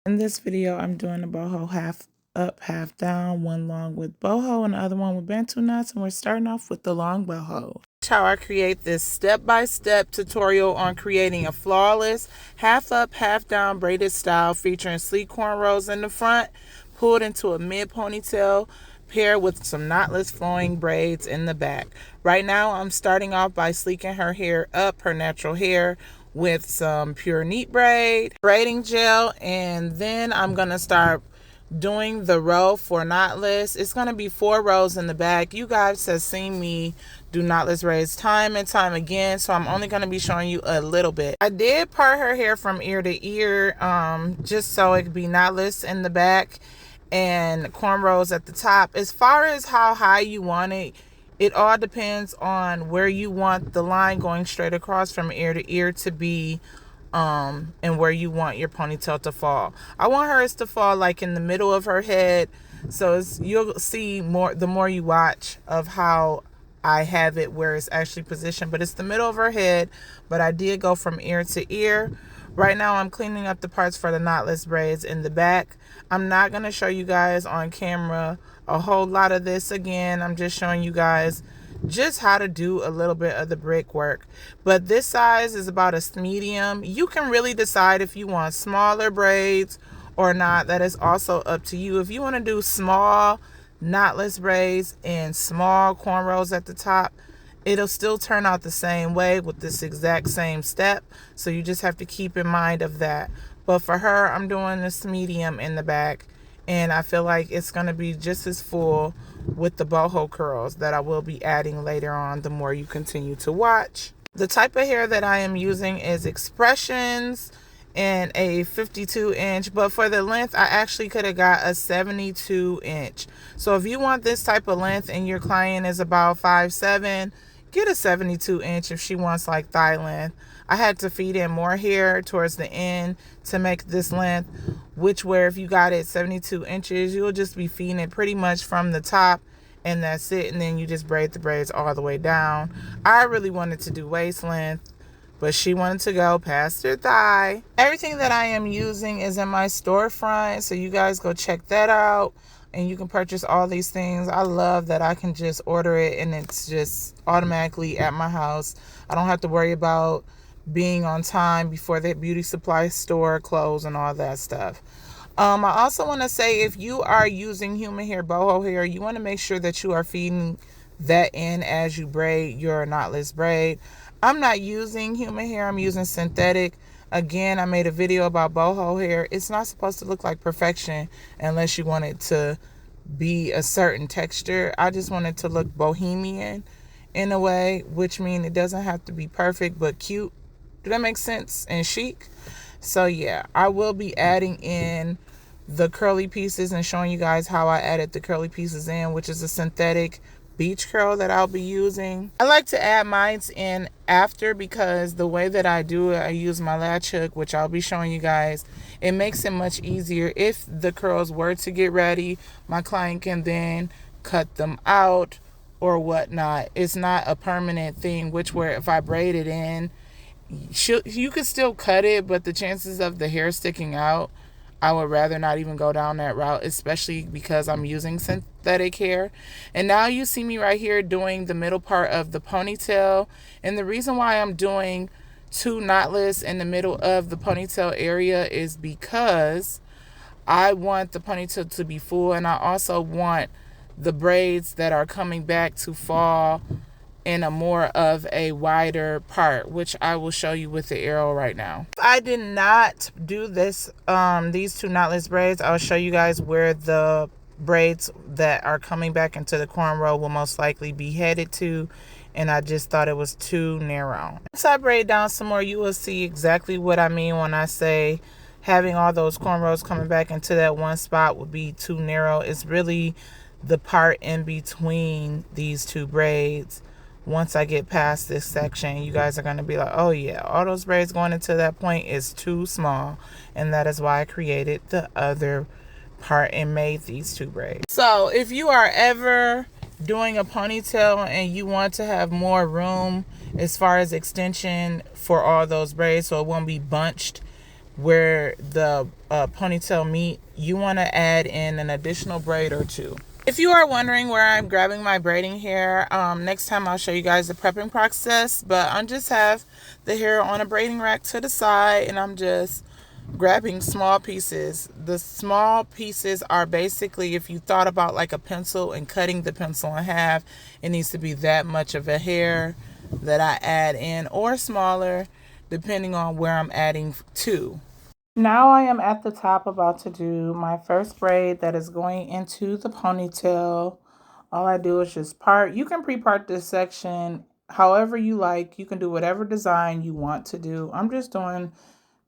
In this video, I'm doing a boho half up, half down, one long with boho and the other one with Bantu knots, and we're starting off with the long boho. That's how I create this step-by-step tutorial on creating a flawless half up, half down braided style featuring sleek cornrows in the front, pulled into a mid ponytail, paired with some knotless flowing braids in the back. Right now, I'm starting off by sleeking her hair up, her natural hair, with some pure neat braid, braiding gel, and then I'm going to start doing the row for knotless. It's going to be 4 rows in the back. You guys have seen me do knotless braids time and time again, so I'm only going to be showing you a little bit. I did part her hair from ear to ear just so it could be knotless in the back and cornrows at the top. As far as how high you want it, it all depends on where you want the line going straight across from ear to ear to be, and where you want your ponytail to fall. I want hers to fall like in the middle of her head, so you'll see more the more you watch of how I have it where it's actually positioned, but it's the middle of her head. But I did go from ear to ear. Right now I'm cleaning up the parts for the knotless braids in the back. I'm not going to show you guys on camera a whole lot of this again. I'm just showing you guys just how to do a little bit of the brickwork. But this size is about a medium. You can really decide if you want smaller braids or not. That is also up to you. If you want to do small knotless braids and small cornrows at the top, it'll still turn out the same way with this exact same step. So you just have to keep in mind of that. But for her, I'm doing this medium in the back, and I feel like it's going to be just as full with the boho curls that I will be adding later on the more you continue to watch. The type of hair that I am using is Expressions and a 52 inch, but for the length I actually could have got a 72 inch. So if you want this type of length and your client is about 5'7", get a 72 inch if she wants like thigh length. I had to feed in more hair towards the end to make this length, which where if you got it 72 inches, you'll just be feeding it pretty much from the top, and that's it. And then you just braid the braids all the way down. I really wanted to do waist length, but she wanted to go past her thigh. Everything that I am using is in my storefront, so you guys go check that out. And you can purchase all these things. I love that I can just order it and it's just automatically at my house. I don't have to worry about being on time before the beauty supply store close and all that stuff. I also want to say, if you are using human hair, boho hair, you want to make sure that you are feeding that in as you braid your knotless braid. I'm not using human hair, I'm using synthetic. Again, I made a video about boho hair. It's not supposed to look like perfection unless you want it to be a certain texture. I just want it to look bohemian in a way, which means it doesn't have to be perfect but cute. Do that make sense? And chic. So yeah, I will be adding in the curly pieces and showing you guys how I added the curly pieces in, which is a synthetic beach curl that I'll be using. I like to add mine in after, because the way that I do it, I use my latch hook, which I'll be showing you guys. It makes it much easier. If the curls were to get ready, my client can then cut them out or whatnot. It's not a permanent thing, which where if I braid it in, you could still cut it, but the chances of the hair sticking out, I would rather not even go down that route, especially because I'm using synthetic hair. And now you see me right here doing the middle part of the ponytail. And the reason why I'm doing 2 knotless in the middle of the ponytail area is because I want the ponytail to be full, and I also want the braids that are coming back to fall in a more of a wider part, which I will show you with the arrow right now. If I did not do this, these 2 knotless braids, I'll show you guys where the braids that are coming back into the cornrow will most likely be headed to, and I just thought it was too narrow. Once I braid down some more, you will see exactly what I mean when I say having all those cornrows coming back into that one spot would be too narrow. It's really the part in between these 2 braids. Once I get past this section, you guys are going to be like, oh yeah, all those braids going into that point is too small. And that is why I created the other part and made these 2 braids. So if you are ever doing a ponytail and you want to have more room as far as extension for all those braids, so it won't be bunched where the ponytail meet, you want to add in an additional braid or two. If you are wondering where I'm grabbing my braiding hair, next time I'll show you guys the prepping process, but I just have the hair on a braiding rack to the side, and I'm just grabbing small pieces. The small pieces are basically, if you thought about like a pencil and cutting the pencil in half, it needs to be that much of a hair that I add in, or smaller, depending on where I'm adding to. Now I am at the top about to do my first braid that is going into the ponytail. All I do is just part. You can pre-part this section however you like. You can do whatever design you want to do. I'm just doing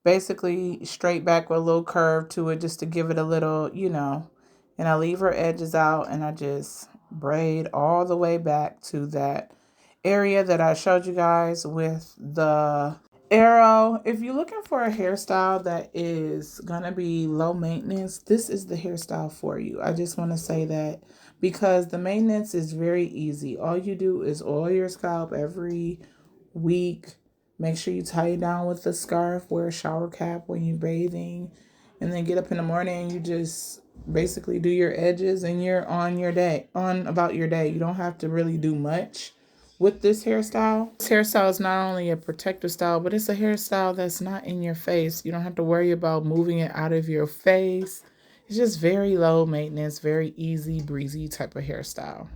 basically straight back with a little curve to it just to give it a little, and I leave her edges out and I just braid all the way back to that area that I showed you guys with the arrow. If you're looking for a hairstyle that is gonna be low maintenance, this is the hairstyle for you. I just want to say that because the maintenance is very easy. All you do is oil your scalp every week. Make sure you tie it down with a scarf, wear a shower cap when you're bathing, and then get up in the morning and you just basically do your edges and you're on your day, on about your day. You don't have to really do much with this hairstyle. This hairstyle is not only a protective style, but it's a hairstyle that's not in your face. You don't have to worry about moving it out of your face. It's just very low maintenance, very easy, breezy type of hairstyle.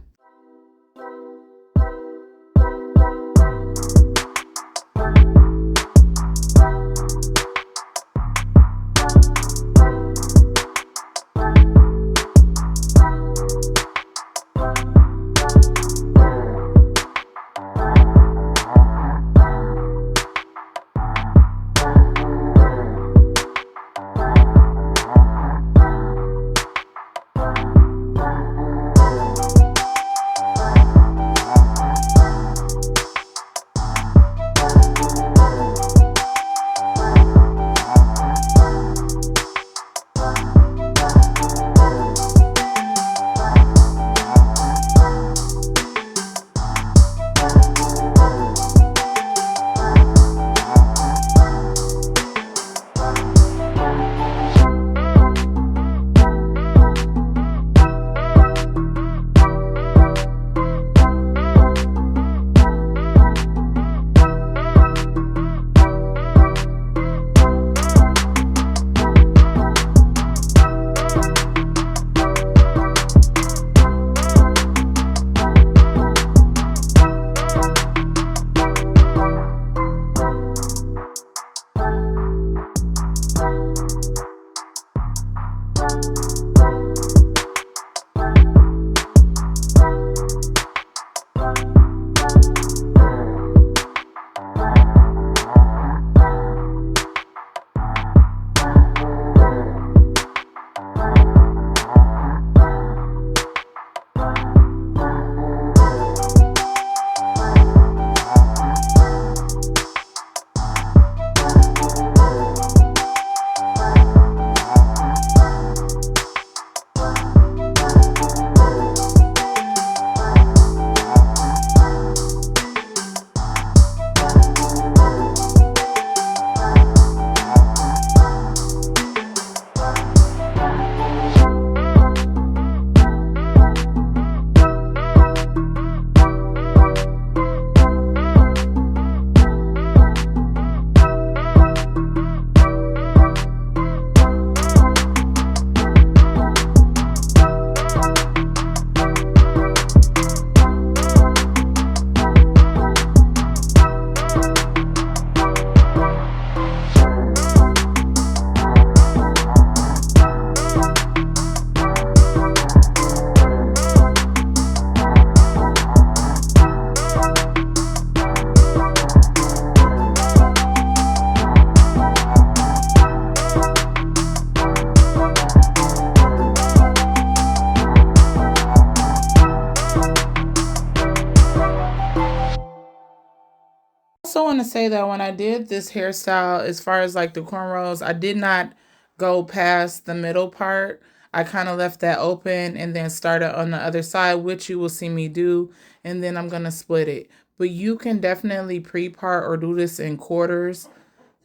Also want to say that when I did this hairstyle, as far as like the cornrows, I did not go past the middle part. I kind of left that open and then started on the other side, which you will see me do. And then I'm going to split it. But you can definitely pre-part or do this in quarters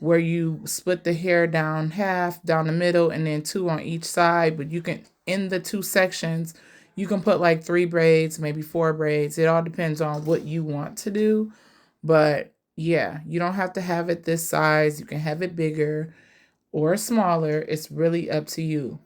where you split the hair down half, down the middle, and then 2 on each side. But you can, in the 2 sections, you can put like 3 braids, maybe 4 braids. It all depends on what you want to do. But yeah, you don't have to have it this size. You can have it bigger or smaller. It's really up to you.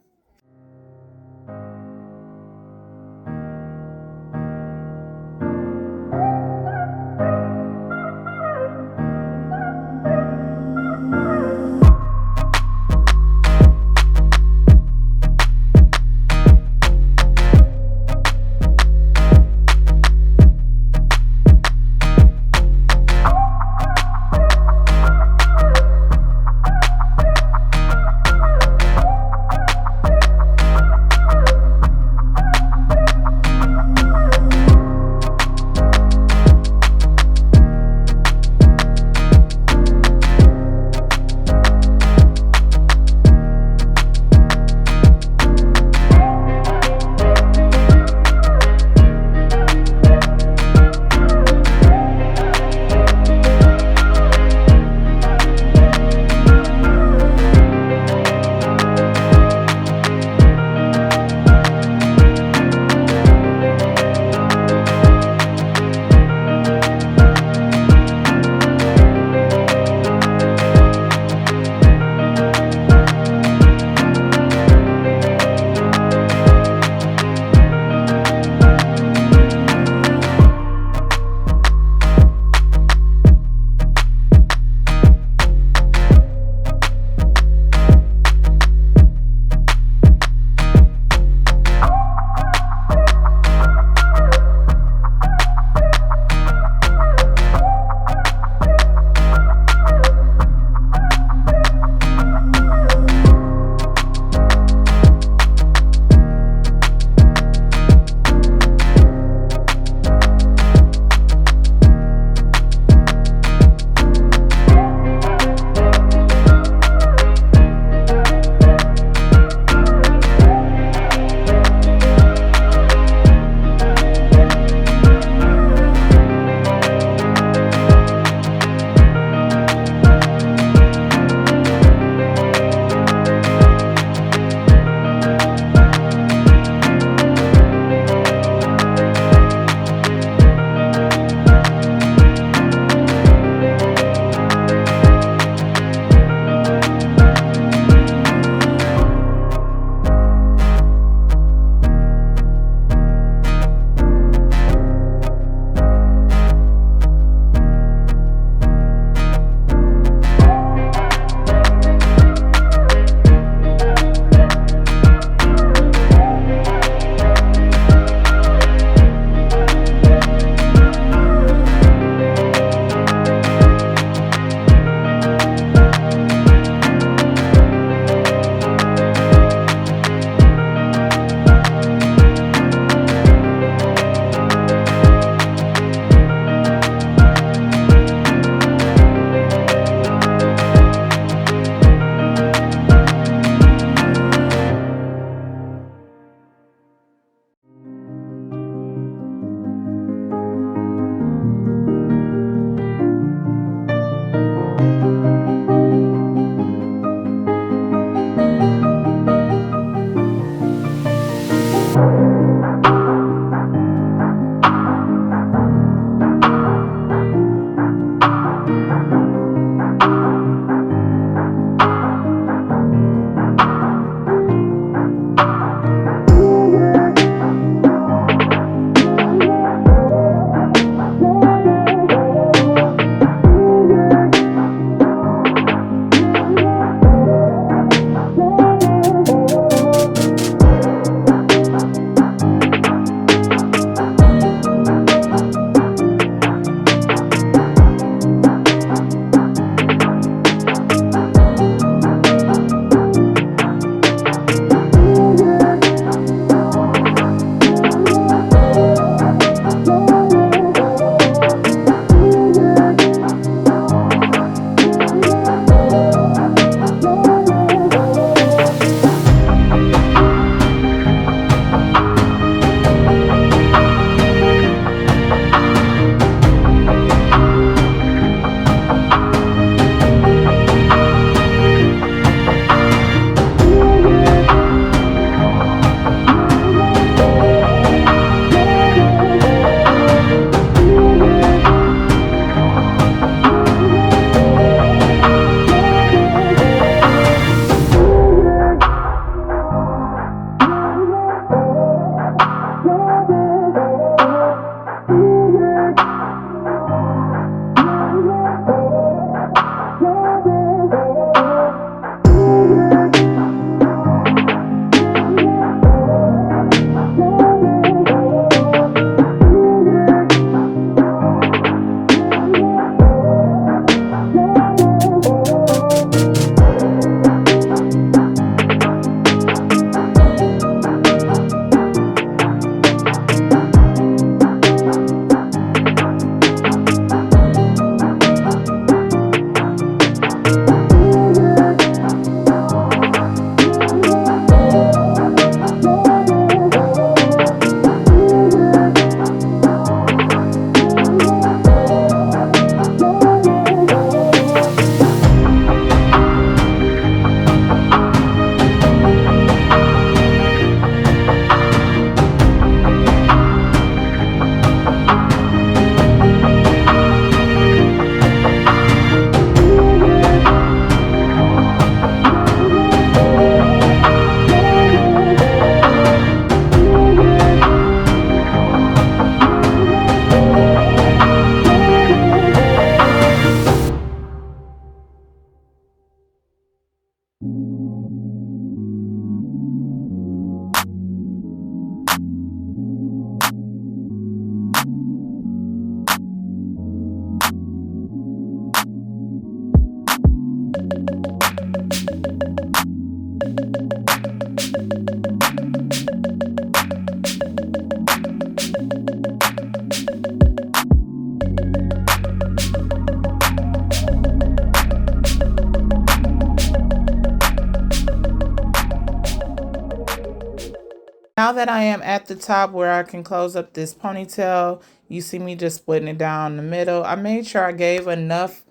Now that I am at the top where I can close up this ponytail, you see me just splitting it down the middle. I made sure I gave enough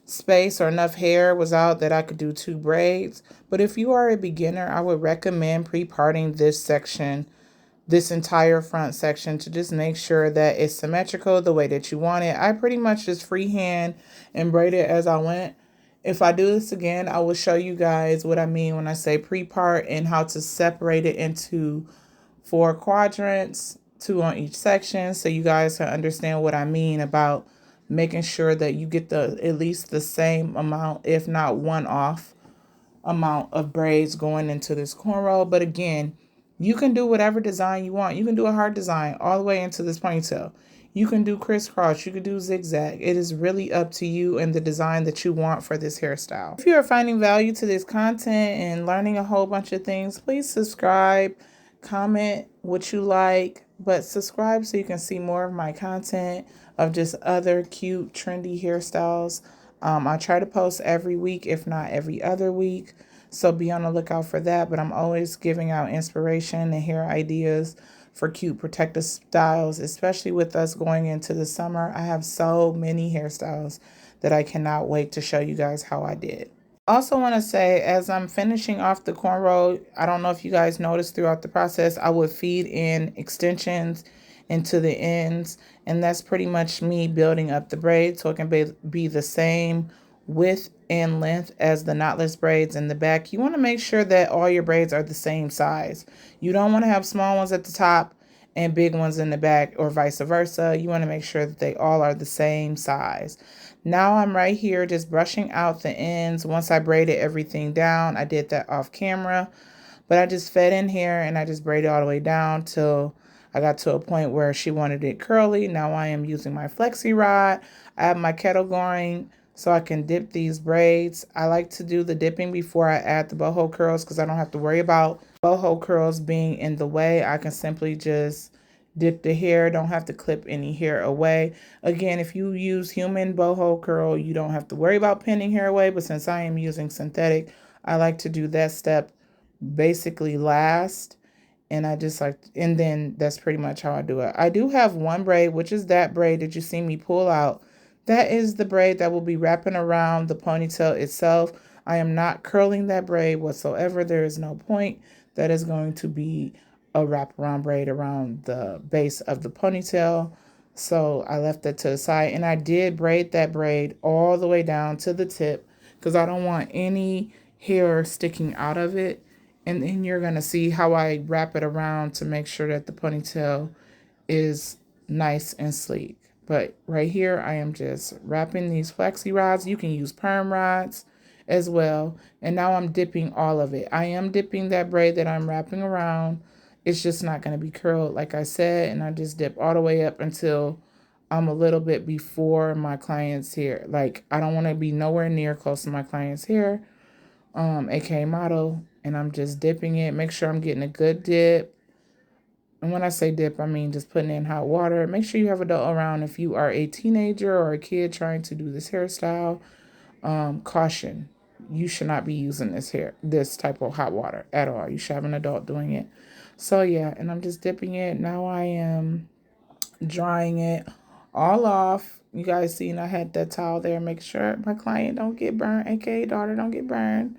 space or enough hair was out that I could do 2 braids. But if you are a beginner, I would recommend pre-parting this section, this entire front section, to just make sure that it's symmetrical the way that you want it. I pretty much just freehand and braid it as I went. If I do this again, I will show you guys what I mean when I say pre-part and how to separate it into 4 quadrants, 2 on each section, so you guys can understand what I mean about making sure that you get the at least the same amount, if not one off amount of braids going into this cornrow. But again, you can do whatever design you want. You can do a hard design all the way into this ponytail. You can do crisscross, you can do zigzag. It is really up to you and the design that you want for this hairstyle. If you are finding value to this content and learning a whole bunch of things, please subscribe, comment what you like, but subscribe so you can see more of my content of just other cute, trendy hairstyles. I try to post every week, if not every other week, so be on the lookout for that. But I'm always giving out inspiration and hair ideas for cute protective styles, especially with us going into the summer. I have so many hairstyles that I cannot wait to show you guys how I did. Also want to say, as I'm finishing off the cornrow, I don't know if you guys noticed throughout the process, I would feed in extensions into the ends, and that's pretty much me building up the braid so it can be the same width and length as the knotless braids in the back. You want to make sure that all your braids are the same size. You don't want to have small ones at the top and big ones in the back, or vice versa. You want to make sure that they all are the same size. Now I'm right here just brushing out the ends. Once I braided everything down, I did that off camera, but I just fed in here and I just braided all the way down till I got to a point where she wanted it curly. Now I am using my flexi rod. I have my kettle going so I can dip these braids. I like to do the dipping before I add the boho curls because I don't have to worry about boho curls being in the way. I can simply just dip the hair, don't have to clip any hair away. Again, if you use human boho curl, you don't have to worry about pinning hair away, but since I am using synthetic, I like to do that step basically last. And I just like, and then that's pretty much how I do it. I do have one braid, which is that braid that you see me pull out. That is the braid that will be wrapping around the ponytail itself. I am not curling that braid whatsoever. There is no point. That is going to be a wraparound braid around the base of the ponytail. So I left that to the side, and I did braid that braid all the way down to the tip because I don't want any hair sticking out of it. And then you're going to see how I wrap it around to make sure that the ponytail is nice and sleek. But right here, I am just wrapping these flexi rods. You can use perm rods as well. And now I'm dipping all of it. I am dipping that braid that I'm wrapping around. It's just not going to be curled, like I said. And I just dip all the way up until I'm a little bit before my client's hair. Like, I don't want to be nowhere near close to my client's hair, aka model. And I'm just dipping it. Make sure I'm getting a good dip. And when I say dip, I mean just putting in hot water. Make sure you have adult around if you are a teenager or a kid trying to do this hairstyle. Caution. You should not be using this type of hot water at all. You should have an adult doing it. So yeah, and I'm just dipping it. Now I am drying it all off. You guys seen I had that towel there. Make sure my client don't get burned, aka daughter don't get burned.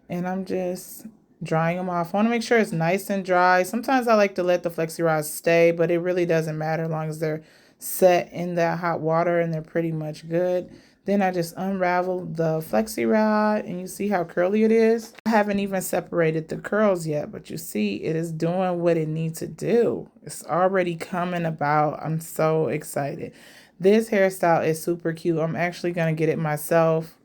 And I'm just drying them off. I want to make sure it's nice and dry. Sometimes I like to let the flexi rods stay, but it really doesn't matter as long as they're set in that hot water and they're pretty much good. Then I just unravel the flexi rod and you see how curly it is. I haven't even separated the curls yet, but you see it is doing what it needs to do. It's already coming about. I'm so excited. This hairstyle is super cute. I'm actually going to get it myself.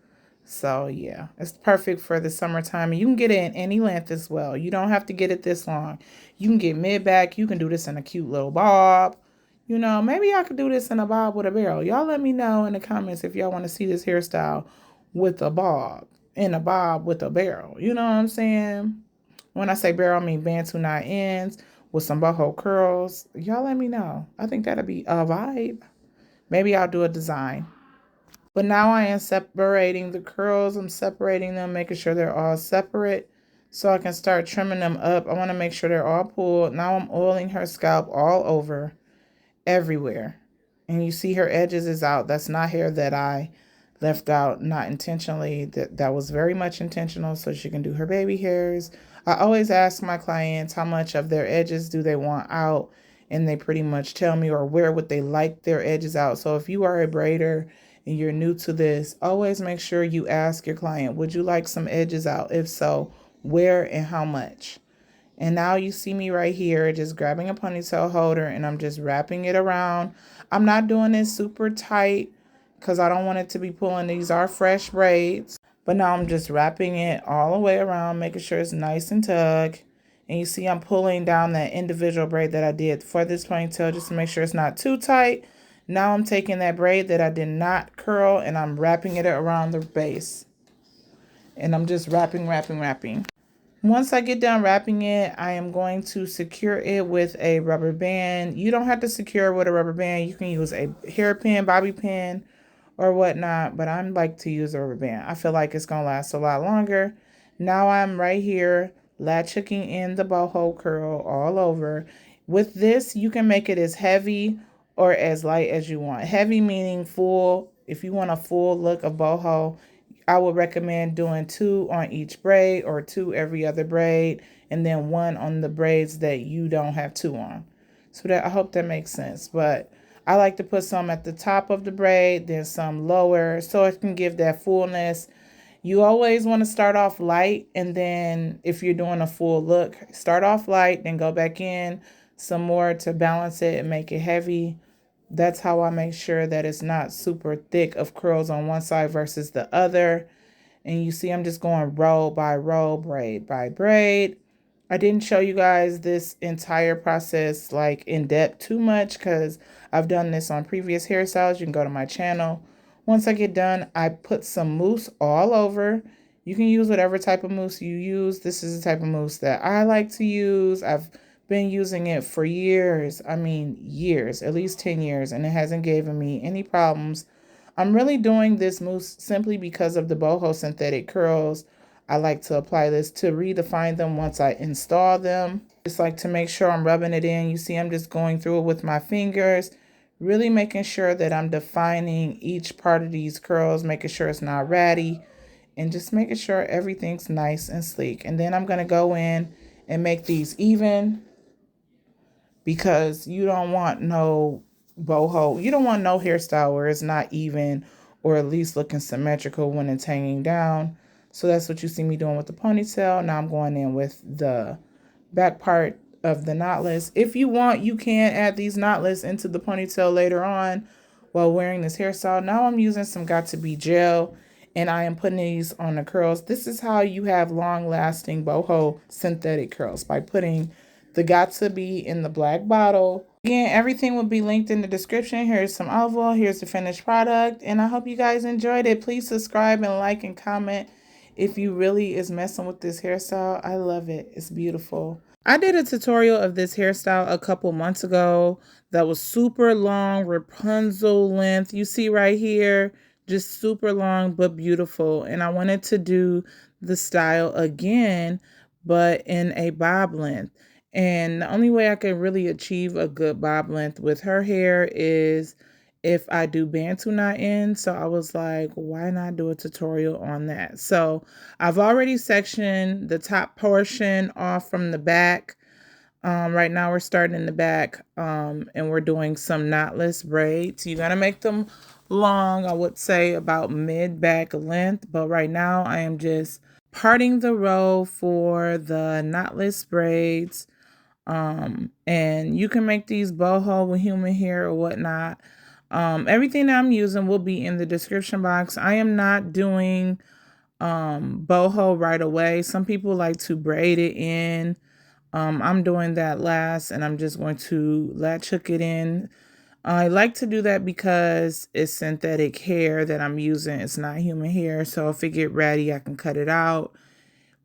So yeah, it's perfect for the summertime. And you can get it in any length as well. You don't have to get it this long. You can get mid-back. You can do this in a cute little bob. You know, maybe I could do this in a bob with a barrel. Y'all let me know in the comments if y'all want to see this hairstyle with a bob. In a bob with a barrel. You know what I'm saying? When I say barrel, I mean Bantu Knot ends with some boho curls. Y'all let me know. I think that'd be a vibe. Maybe I'll do a design. But now I am separating the curls. I'm separating them, making sure they're all separate so I can start trimming them up. I want to make sure they're all pulled. Now I'm oiling her scalp all over, everywhere. And you see her edges is out. That's not hair that I left out, not intentionally. That was very much intentional so she can do her baby hairs. I always ask my clients how much of their edges do they want out, and they pretty much tell me, or where would they like their edges out. So if you are a braider and you're new to this, always make sure you ask your client, would you like some edges out? If so, where and how much? And now you see me right here just grabbing a ponytail holder and I'm just wrapping it around. I'm not doing this super tight because I don't want it to be pulling. These are fresh braids. But now I'm just wrapping it all the way around, making sure it's nice and tucked. And you see I'm pulling down that individual braid that I did for this ponytail just to make sure it's not too tight. Now I'm taking that braid that I did not curl and I'm wrapping it around the base. And I'm just wrapping, wrapping, wrapping. Once I get done wrapping it, I am going to secure it with a rubber band. You don't have to secure it with a rubber band. You can use a hairpin, bobby pin, or whatnot, but I like to use a rubber band. I feel like it's going to last a lot longer. Now I'm right here latch hooking in the boho curl all over. With this, you can make it as heavy or as light as you want. Heavy meaning full. If you want a full look of boho, I would recommend doing 2 on each braid or 2 every other braid, and then 1 on the braids that you don't have 2 on. So that, I hope that makes sense. But I like to put some at the top of the braid, then some lower, so it can give that fullness. You always want to start off light, and then if you're doing a full look, start off light, then go back in some more to balance it and make it heavy. That's how I make sure that it's not super thick of curls on one side versus the other. And you see I'm just going row by row, braid by braid. I didn't show you guys this entire process like in depth too much because I've done this on previous hairstyles. You can go to my channel. Once I get done, I put some mousse all over. You can use whatever type of mousse you use. This is the type of mousse that I like to use. I've been using it for years. I mean, years, at least 10 years, and it hasn't given me any problems. I'm really doing this mousse simply because of the boho synthetic curls. I like to apply this to redefine them once I install them. Just like to make sure I'm rubbing it in. You see I'm just going through it with my fingers, really making sure that I'm defining each part of these curls, making sure it's not ratty, and just making sure everything's nice and sleek. And then I'm going to go in and make these even, because you don't want no boho. You don't want no hairstyle where it's not even or at least looking symmetrical when it's hanging down. So that's what you see me doing with the ponytail. Now I'm going in with the back part of the knotless. If you want, you can add these knotless into the ponytail later on while wearing this hairstyle. Now I'm using some Got To Be gel, and I am putting these on the curls. This is how you have long-lasting boho synthetic curls, by putting the Got To Be in the black bottle. Again, everything will be linked in the description. Here's some olive oil. Here's the finished product. And I hope you guys enjoyed it. Please subscribe and like and comment if you really is messing with this hairstyle. I love it. It's beautiful. I did a tutorial of this hairstyle a couple months ago that was super long, Rapunzel length. You see right here, just super long but beautiful. And I wanted to do the style again, but in a bob length. And the only way I can really achieve a good bob length with her hair is if I do Bantu Knot in. So I was like, why not do a tutorial on that? So I've already sectioned the top portion off from the back. Right now we're starting in the back, and we're doing some knotless braids. You gotta make them long, I would say about mid-back length, but right now I am just parting the row for the knotless braids. And you can make these boho with human hair or whatnot. Everything that I'm using will be in the description box. I am not doing boho right away. Some people like to braid it in. I'm doing that last, and I'm just going to latch hook it in. I like to do that because it's synthetic hair that I'm using. It's not human hair, so if it get ratty, I can cut it out.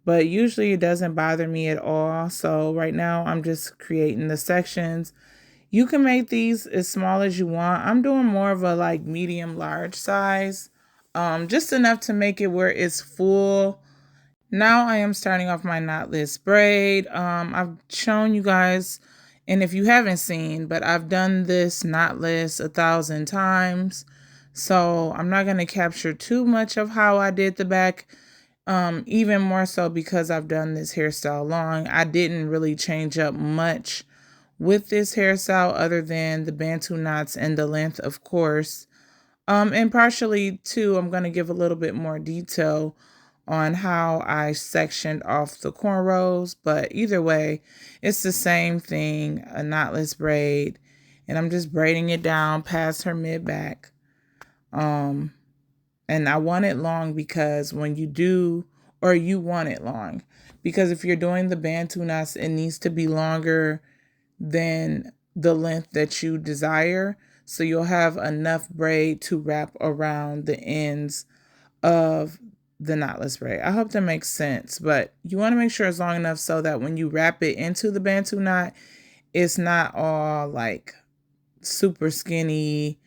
But usually it doesn't bother me at all. So right now I'm just creating the sections. You can make these as small as you want. I'm doing more of a like medium large size, just enough to make it where it's full. Now I am starting off my knotless braid. I've shown you guys, and if you haven't seen, but I've done this knotless 1,000 times. So I'm not going to capture too much of how I did the back. Even more so because I've done this hairstyle long. I didn't really change up much with this hairstyle other than the Bantu knots and the length, of course. And partially too, I'm going to give a little bit more detail on how I sectioned off the cornrows, but either way, it's the same thing, a knotless braid, and I'm just braiding it down past her mid back. And I want it long because when you do, or you want it long, because if you're doing the Bantu knots, it needs to be longer than the length that you desire. So you'll have enough braid to wrap around the ends of the knotless braid. I hope that makes sense, but you want to make sure it's long enough so that when you wrap it into the Bantu knot, it's not all like super skinny,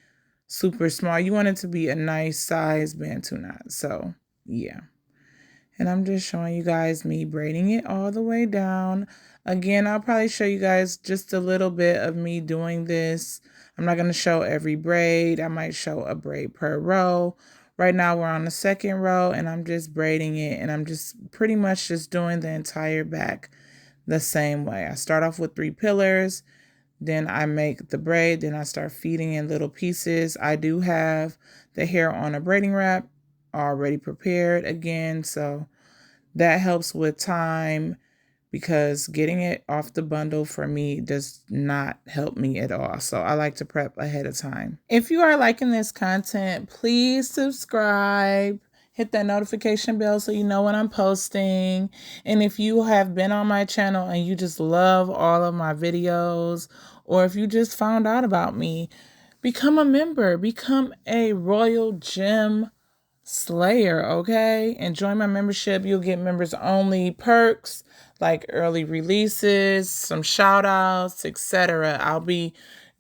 super small. You want it to be a nice size Bantu knot. So yeah. And I'm just showing you guys me braiding it all the way down. Again, I'll probably show you guys just a little bit of me doing this. I'm not going to show every braid. I might show a braid per row. Right now we're on the second row and I'm just braiding it, and I'm just pretty much just doing the entire back the same way. I start off with 3 pillars, then I make the braid, then I start feeding in little pieces. I do have the hair on a braiding wrap already prepared again, so that helps with time, because getting it off the bundle for me does not help me at all. So I like to prep ahead of time. If you are liking this content, please subscribe. Hit that notification bell so you know when I'm posting. And if you have been on my channel and you just love all of my videos, or if you just found out about me, become a member. Become a Royal Gem Slayer, okay? And join my membership. You'll get members only perks like early releases, some shout outs, etc. I'll be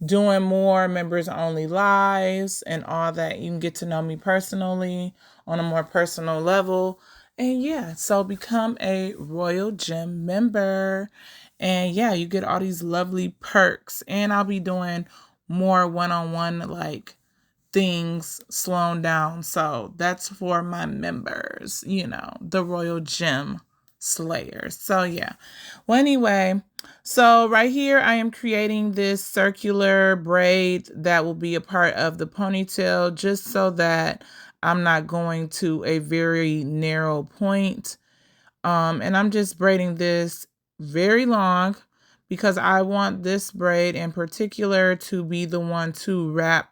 doing more members only lives and all that. You can get to know me personally on a more personal level. And yeah, so become a Royal Gem member. And yeah, you get all these lovely perks. And I'll be doing more one-on-one like things slowing down. So that's for my members, you know, the Royal Gem Slayers. So yeah. Well, anyway, so right here I am creating this circular braid that will be a part of the ponytail, just so that I'm not going to a very narrow point. And I'm just braiding this very long because I want this braid in particular to be the one to wrap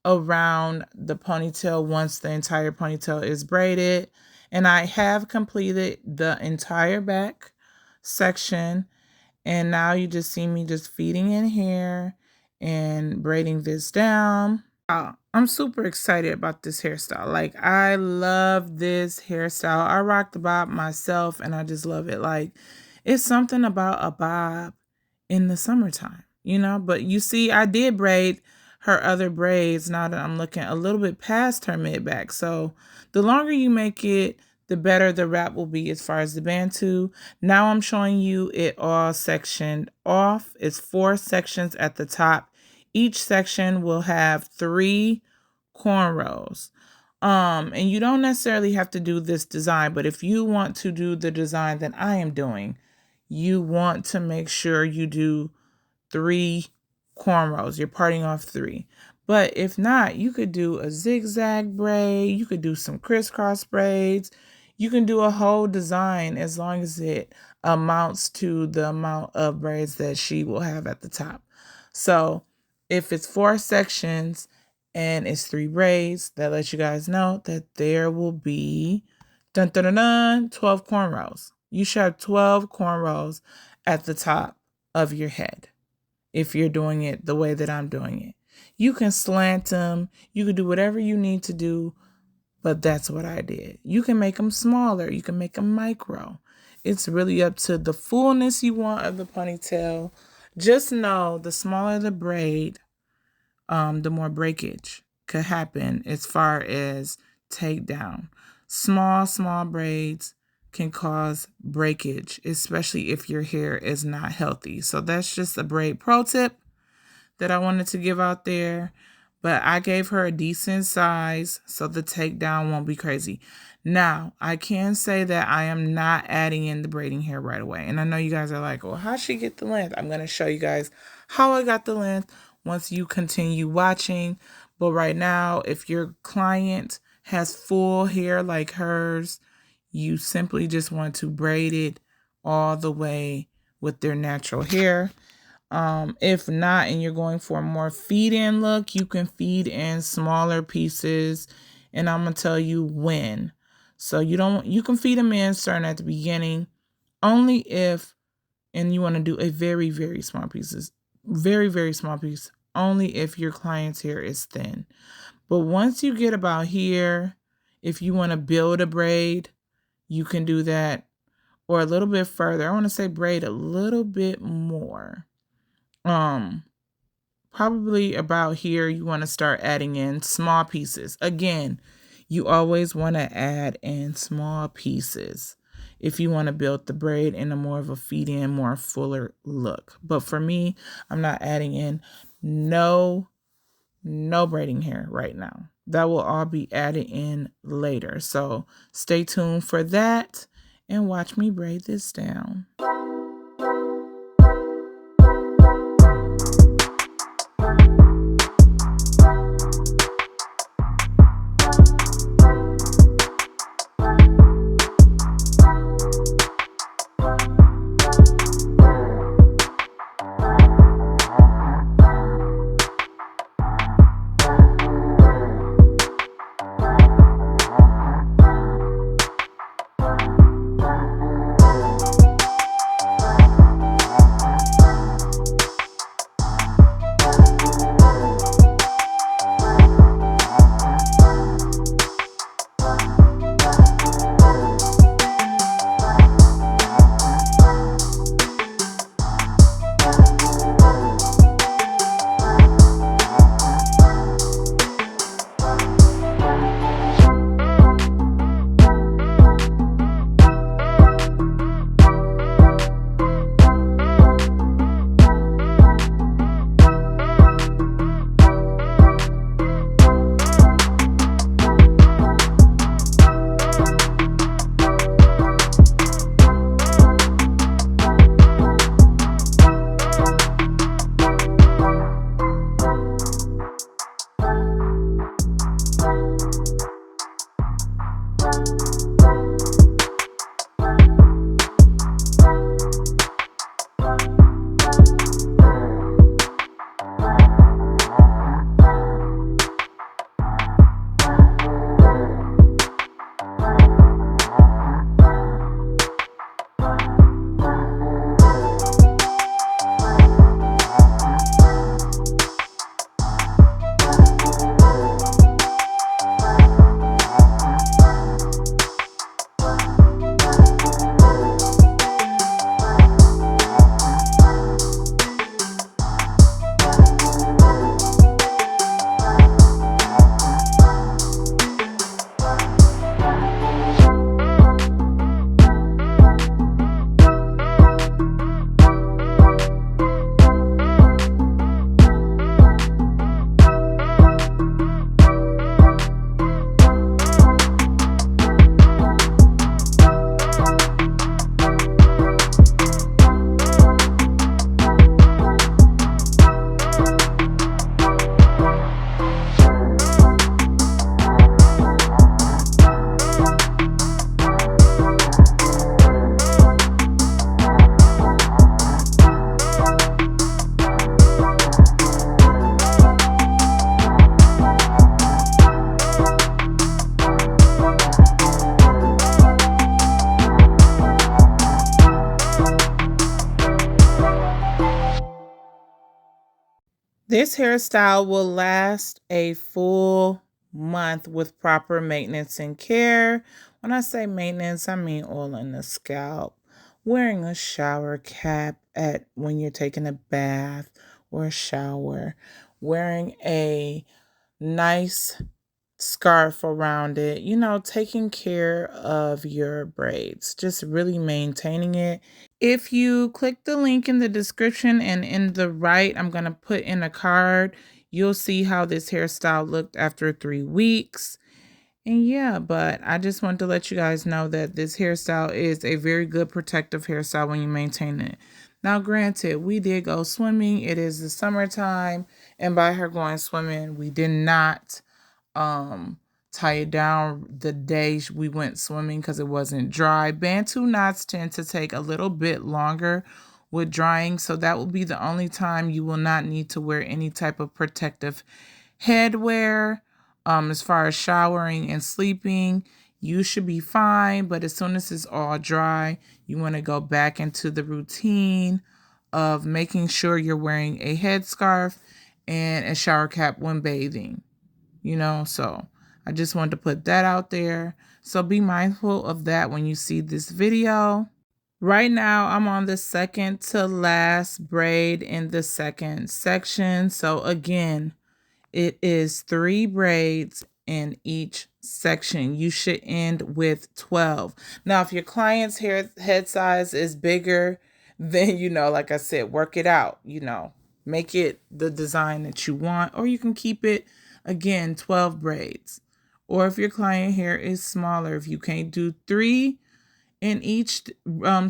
around the ponytail once the entire ponytail is braided. And I have completed the entire back section, and now you just see me just feeding in hair and braiding this down. I'm super excited about this hairstyle. Like, I love this hairstyle. I rock the bob myself and I just love it. Like, it's something about a bob in the summertime, you know? But you see, I did braid her other braids now that I'm looking a little bit past her mid back. So the longer you make it, the better the wrap will be as far as the Bantu. Now I'm showing you it all sectioned off. It's 4 sections at the top. Each section will have 3 cornrows. And you don't necessarily have to do this design, but if you want to do the design that I am doing, you want to make sure you do 3 cornrows. You're parting off 3. But if not, you could do a zigzag braid. You could do some crisscross braids. You can do a whole design as long as it amounts to the amount of braids that she will have at the top. So if it's 4 sections and it's 3 braids, that lets you guys know that there will be 12 cornrows. You should have 12 cornrows at the top of your head if you're doing it the way that I'm doing it. You can slant them. You can do whatever you need to do, but that's what I did. You can make them smaller. You can make them micro. It's really up to the fullness you want of the ponytail. Just know the smaller the braid, the more breakage could happen as far as takedown. Small braids can cause breakage, especially if your hair is not healthy. So that's just a braid pro tip that I wanted to give out there. But I gave her a decent size so the takedown won't be crazy. Now, I can say that I am not adding in the braiding hair right away. And I know you guys are like, well, how'd she get the length? I'm going to show you guys how I got the length once you continue watching. But right now, if your client has full hair like hers, you simply just want to braid it all the way with their natural hair. If not, and you're going for a more feed-in look, you can feed in smaller pieces, and I'm gonna tell you when. So you can feed them in starting at the beginning, only if, and you want to do a very, very small pieces, very, very small piece, only if your client's hair is thin. But once you get about here, if you want to build a braid, you can do that, or a little bit further. I want to say braid a little bit more. Probably about here, you want to start adding in small pieces. Again, you always want to add in small pieces if you want to build the braid in a more of a feed-in, more fuller look. But for me, I'm not adding in no braiding hair right now. That will all be added in later. So stay tuned for that and watch me braid this down. This hairstyle will last a full month with proper maintenance and care. When I say maintenance, I mean oiling the scalp, wearing a shower cap when you're taking a bath or a shower, wearing a nice scarf around it, you know, taking care of your braids, just really maintaining it. If you click the link in the description and in the right, I'm going to put in a card, you'll see how this hairstyle looked after 3 weeks. And yeah, but I just wanted to let you guys know that this hairstyle is a very good protective hairstyle when you maintain it. Now, granted, we did go swimming. It is the summertime, and by her going swimming, we did not tie it down the day we went swimming because it wasn't dry. Bantu knots tend to take a little bit longer with drying, so that will be the only time you will not need to wear any type of protective headwear. As far as showering and sleeping, you should be fine, but as soon as it's all dry, you want to go back into the routine of making sure you're wearing a headscarf and a shower cap when bathing, you know. So I just wanted to put that out there. So be mindful of that when you see this video. Right now, I'm on the second to last braid in the second section. So again, it is 3 braids in each section. You should end with 12. Now, if your client's head size is bigger, then, you know, like I said, work it out, you know, make it the design that you want, or you can keep it, again, 12 braids. Or if your client hair is smaller, if you can't do 3 in each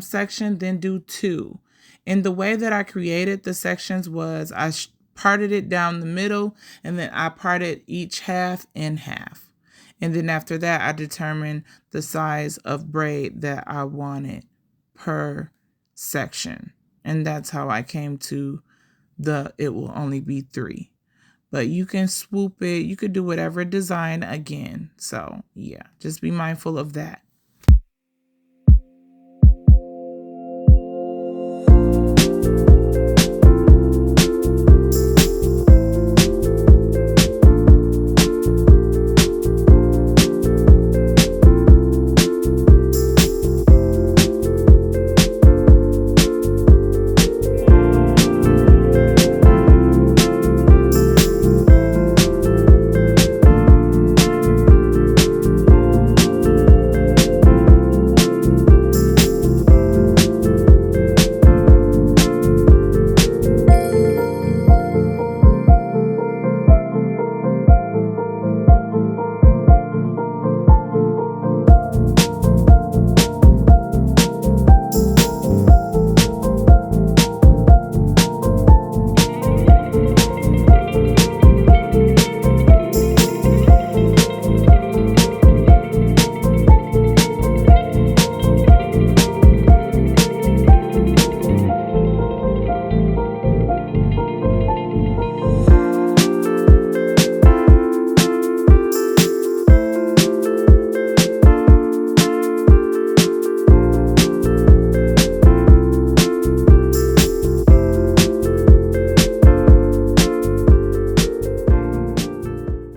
section, then do 2. And the way that I created the sections was I parted it down the middle, and then I parted each half in half. And then after that, I determined the size of braid that I wanted per section. And that's how I came to it will only be 3. But you can swoop it. You could do whatever design again. So yeah, just be mindful of that.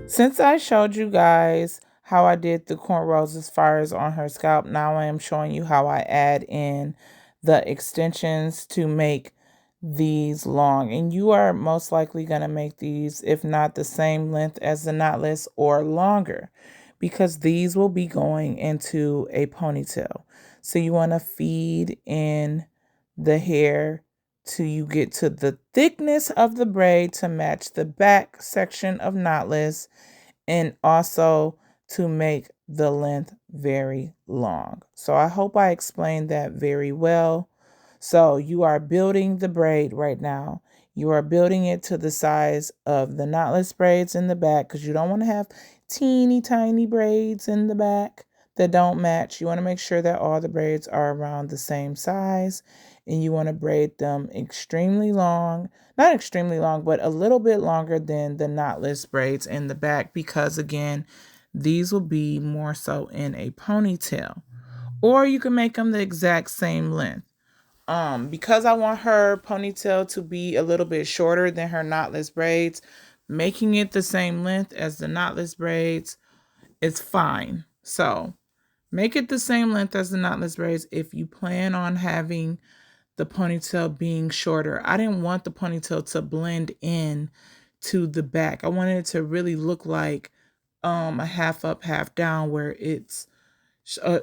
Since I showed you guys how I did the cornrows as far as on her scalp, now I am showing you how I add in the extensions to make these long. And you are most likely going to make these, if not the same length as the knotless, or longer, because these will be going into a ponytail. So you want to feed in the hair till you get to the thickness of the braid to match the back section of knotless, and also to make the length very long. So I hope I explained that very well. So you are building the braid right now. You are building it to the size of the knotless braids in the back, because you don't want to have teeny tiny braids in the back that don't match. You want to make sure that all the braids are around the same size, and you want to braid them extremely long. Not extremely long, but a little bit longer than the knotless braids in the back, because again, these will be more so in a ponytail. Or you can make them the exact same length. Because I want her ponytail to be a little bit shorter than her knotless braids, making it the same length as the knotless braids is fine. So make it the same length as the knotless braids if you plan on having the ponytail being shorter. I didn't want the ponytail to blend in to the back. I wanted it to really look like a half up, half down where it's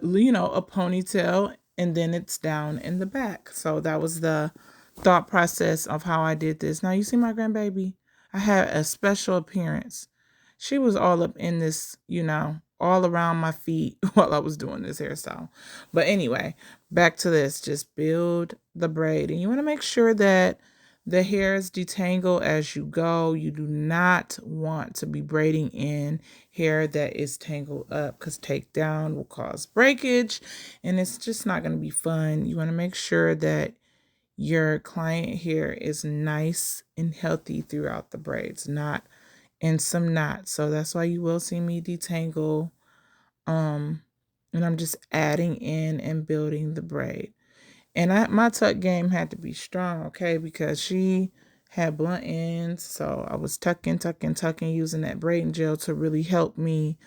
you know, a ponytail, and then it's down in the back. So that was the thought process of how I did this. Now you see my grandbaby, I had a special appearance. She was all up in this, you know, all around my feet while I was doing this hairstyle. But anyway, back to this. Just build the braid. And you want to make sure that the hairs detangle as you go. You do not want to be braiding in hair that is tangled up, because takedown will cause breakage and it's just not going to be fun. You want to make sure that your client hair is nice and healthy throughout the braids, not in some knots. So that's why you will see me detangle. And I'm just adding in and building the braid. And my tuck game had to be strong, okay, because she had blunt ends. So I was tucking, using that braiding gel to really help me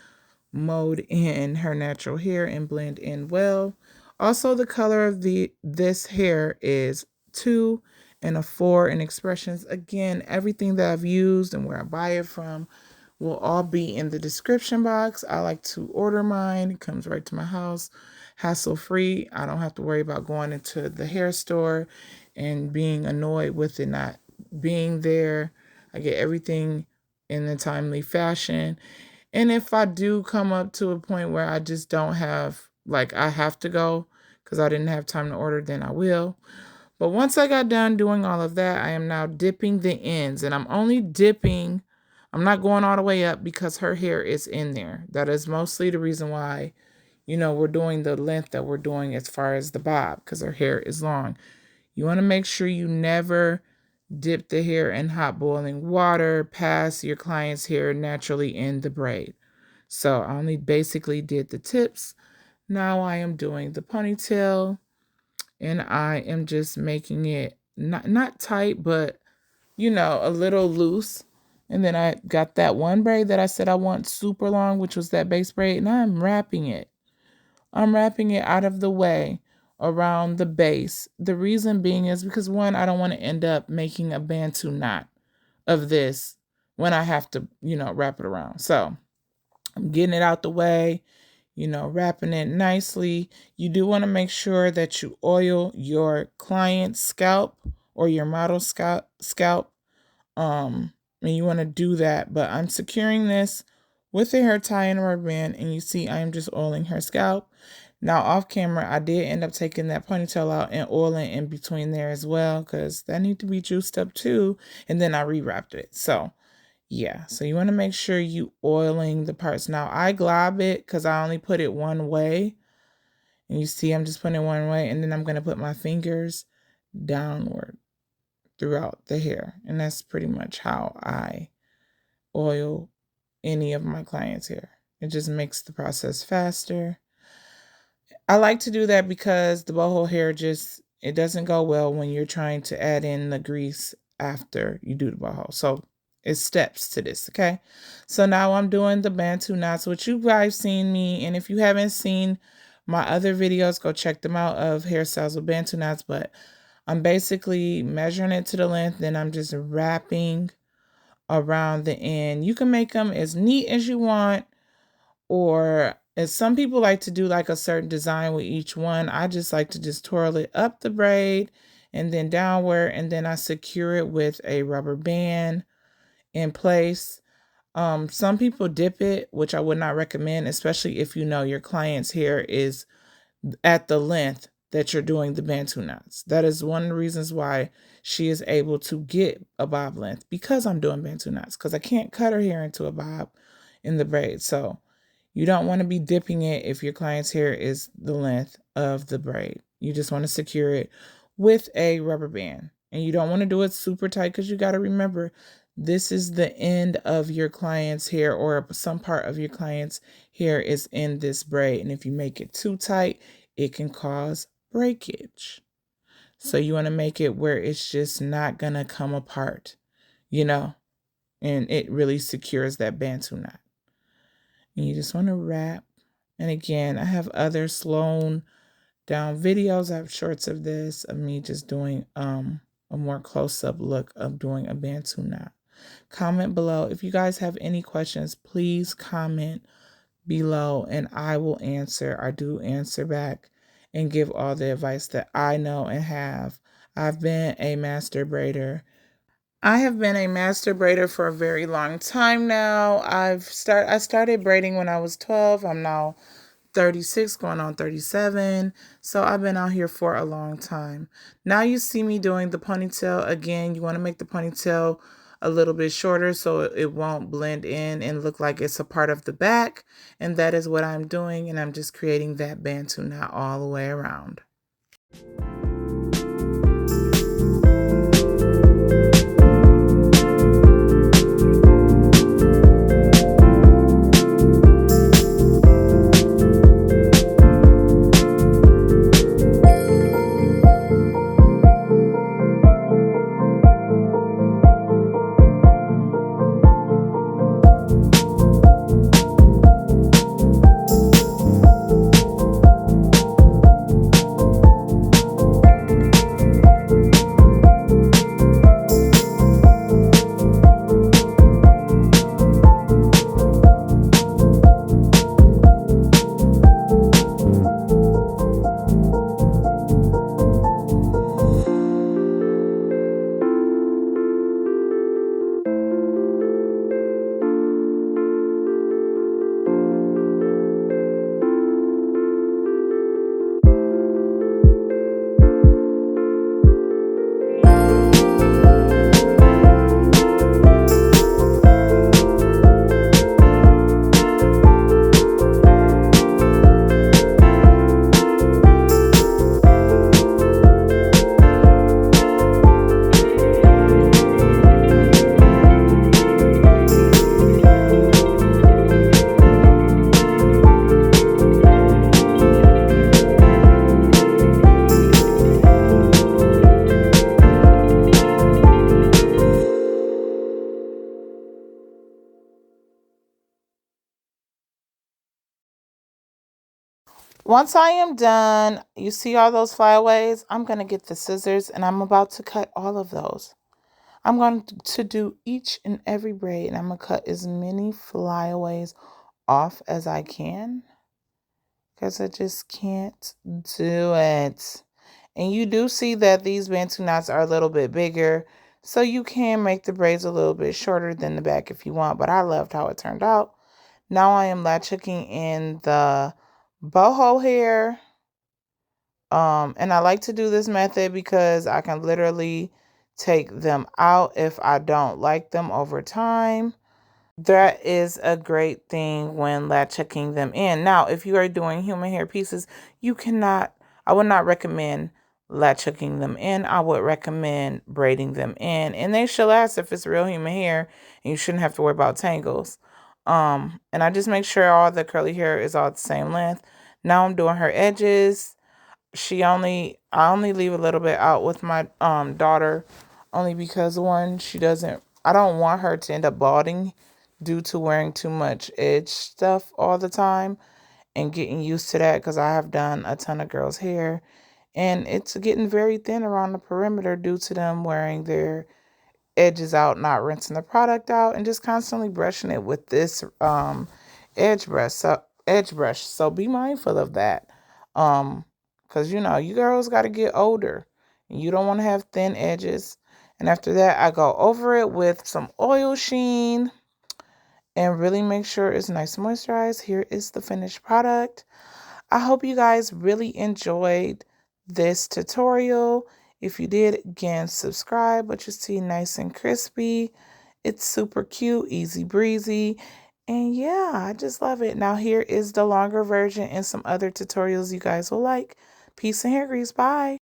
mold in her natural hair and blend in well. Also, the color of this hair is 2 and a 4 in expressions. Again, everything that I've used and where I buy it from will all be in the description box. I like to order mine. It comes right to my house, hassle free. I don't have to worry about going into the hair store and being annoyed with it not being there. I get everything in a timely fashion. And if I do come up to a point where I just don't have, like, I have to go because I didn't have time to order, then I will. But once I got done doing all of that, I am now dipping the ends. And I'm only dipping, I'm not going all the way up because her hair is in there. That is mostly the reason why, you know, we're doing the length that we're doing as far as the bob, because her hair is long. You want to make sure you never dip the hair in hot boiling water past your client's hair naturally in the braid. So I only basically did the tips. Now I am doing the ponytail, and I am just making it not tight, but you know, a little loose. And then I got that one braid that I said I want super long, which was that base braid, and I'm wrapping it. I'm wrapping it out of the way around the base. The reason being is because, one, I don't want to end up making a Bantu knot of this when I have to, you know, wrap it around. So I'm getting it out the way, you know, wrapping it nicely. You do want to make sure that you oil your client's scalp or your model's scalp. And you want to do that, but I'm securing this with a hair tie and a rubber band, and you see I'm just oiling her scalp. Now off camera, I did end up taking that ponytail out and oiling in between there as well, because that need to be juiced up too. And then I rewrapped it. So yeah, so you want to make sure you oiling the parts. Now I glob it because I only put it one way. And you see I'm just putting it one way, and then I'm going to put my fingers downward throughout the hair. And that's pretty much how I oil any of my clients' hair. It just makes the process faster. I like to do that because the boho hair it doesn't go well when you're trying to add in the grease after you do the boho. So it's steps to this, okay? So now I'm doing the Bantu knots, which you guys seen me. And if you haven't seen my other videos, go check them out of hairstyles with Bantu knots. But I'm basically measuring it to the length, then I'm just wrapping around the end. You can make them as neat as you want, or as some people like to do like a certain design with each one. I just like to just twirl it up the braid and then downward, and then I secure it with a rubber band in place. Some people dip it, which I would not recommend, especially if you know your client's hair is at the length that you're doing the Bantu knots. That is one of the reasons why she is able to get a bob length, because I'm doing Bantu knots, because I can't cut her hair into a bob in the braid. So you don't want to be dipping it if your client's hair is the length of the braid. You just want to secure it with a rubber band. And you don't want to do it super tight, because you got to remember, this is the end of your client's hair, or some part of your client's hair is in this braid. And if you make it too tight, it can cause breakage. So you want to make it where it's just not going to come apart, you know, and it really secures that Bantu knot. And you just want to wrap. And again, I have other slowed down videos. I have shorts of this, of me just doing a more close-up look of doing a Bantu knot. Comment below. If you guys have any questions, please comment below and I will answer. I do answer back and give all the advice that I know and have. I've been a master braider. I have been a master braider for a very long time now. I started braiding when I was 12. I'm now 36, going on 37. So I've been out here for a long time. Now you see me doing the ponytail again. You want to make the ponytail a little bit shorter so it won't blend in and look like it's a part of the back. And that is what I'm doing. And I'm just creating that Bantu knot all the way around. Once I am done, you see all those flyaways? I'm going to get the scissors and I'm about to cut all of those. I'm going to do each and every braid and I'm going to cut as many flyaways off as I can because I just can't do it. And you do see that these Bantu knots are a little bit bigger, so you can make the braids a little bit shorter than the back if you want, but I loved how it turned out. Now I am latch hooking in the boho hair. And I like to do this method because I can literally take them out if I don't like them over time. That is a great thing when latch hooking them in. Now, if you are doing human hair pieces, I would not recommend latch hooking them in. I would recommend braiding them in. And they should last if it's real human hair and you shouldn't have to worry about tangles. And I just make sure all the curly hair is all the same length. Now I'm doing her edges. I only leave a little bit out with my daughter only because one, I don't want her to end up balding due to wearing too much edge stuff all the time and getting used to that because I have done a ton of girls' hair and it's getting very thin around the perimeter due to them wearing their edges out, not rinsing the product out, and just constantly brushing it with this edge brush. So be mindful of that. Because you girls got to get older and you don't want to have thin edges. And after that, I go over it with some oil sheen and really make sure it's nice and moisturized. Here is the finished product. I hope you guys really enjoyed this tutorial. If you did, again, subscribe, but you see nice and crispy. It's super cute, easy breezy. And yeah, I just love it. Now here is the longer version and some other tutorials you guys will like. Peace and hair grease. Bye.